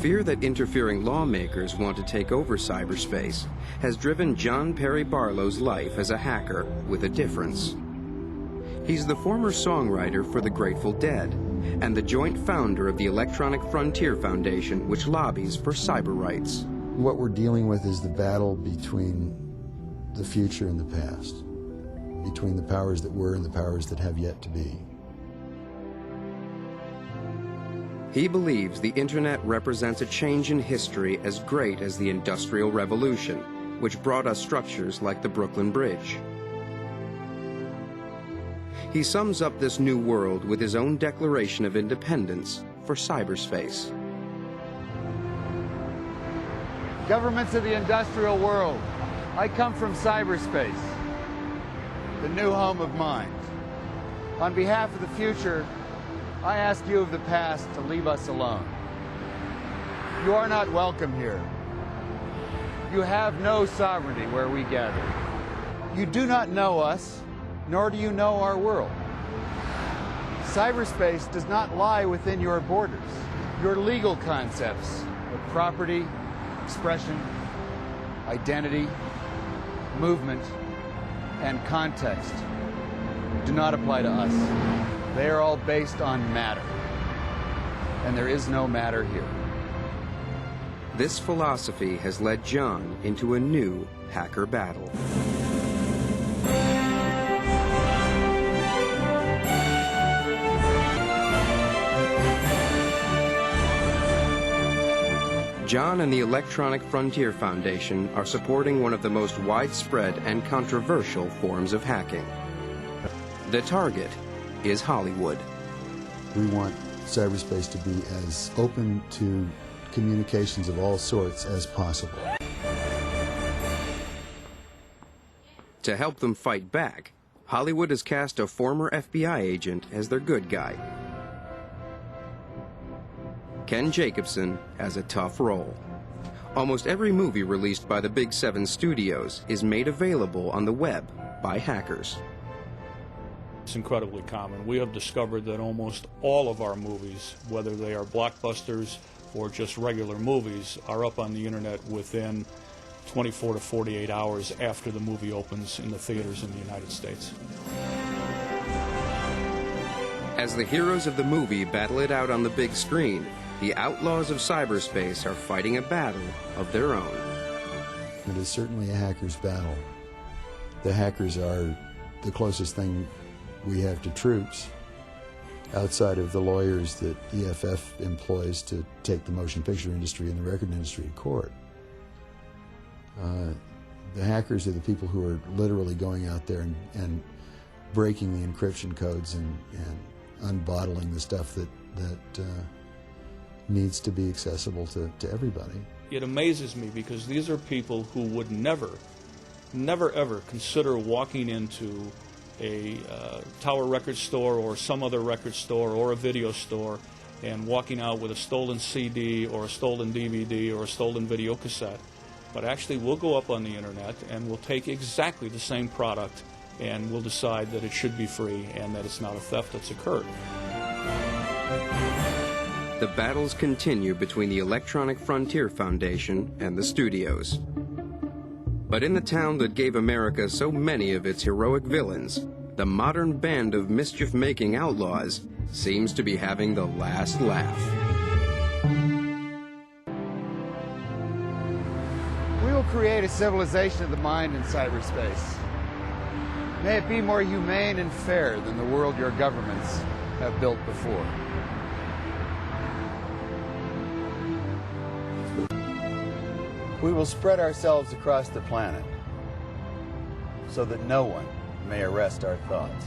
fear that interfering lawmakers want to take over cyberspace has driven John Perry Barlow's life as a hacker with a difference. He's the former songwriter for the Grateful Dead and the joint founder of the Electronic Frontier Foundation, which lobbies for cyber rights. What we're dealing with is the battle between the future and the past, between the powers that were and the powers that have yet to be. He believes the internet represents a change in history as great as the Industrial Revolution, which brought us structures like the Brooklyn Bridge. He sums up this new world with his own declaration of independence for cyberspace. Governments of the industrial world, I come from cyberspace, the new home of mind. On behalf of the future, I ask you of the past to leave us alone. You are not welcome here. You have no sovereignty where we gather. You do not know us, nor do you know our world. Cyberspace does not lie within your borders. Your legal concepts of property, expression, identity, movement, and context do not apply to us. They are all based on matter, and there is no matter here. This philosophy has led John into a new hacker battle. John and the Electronic Frontier Foundation are supporting one of the most widespread and controversial forms of hacking. The target is Hollywood. We want cyberspace to be as open to communications of all sorts as possible. To help them fight back, Hollywood has cast a former FBI agent as their good guy. Ken Jacobson has a tough role. Almost every movie released by the Big 7 studios is made available on the web by hackers. It's incredibly common. We have discovered that almost all of our movies, whether they are blockbusters or just regular movies, are up on the internet within 24 to 48 hours after the movie opens in the theaters in the United States. As the heroes of the movie battle it out on the big screen, the outlaws of cyberspace are fighting a battle of their own. It is certainly a hacker's battle. The hackers are the closest thing we have to troops outside of the lawyers that EFF employs to take the motion picture industry and the record industry to court. The hackers are the people who are literally going out there and breaking the encryption codes and unbottling the stuff that needs to be accessible to everybody. It amazes me because these are people who would never ever consider walking into a Tower record store or some other record store or a video store and walking out with a stolen CD or a stolen DVD or a stolen video cassette. But actually we'll go up on the internet and we'll take exactly the same product and we'll decide that it should be free and that it's not a theft that's occurred. The battles continue between the Electronic Frontier Foundation and the studios. But in the town that gave America so many of its heroic villains, the modern band of mischief-making outlaws seems to be having the last laugh. We will create a civilization of the mind in cyberspace. May it be more humane and fair than the world your governments have built before. We will spread ourselves across the planet so that no one may arrest our thoughts.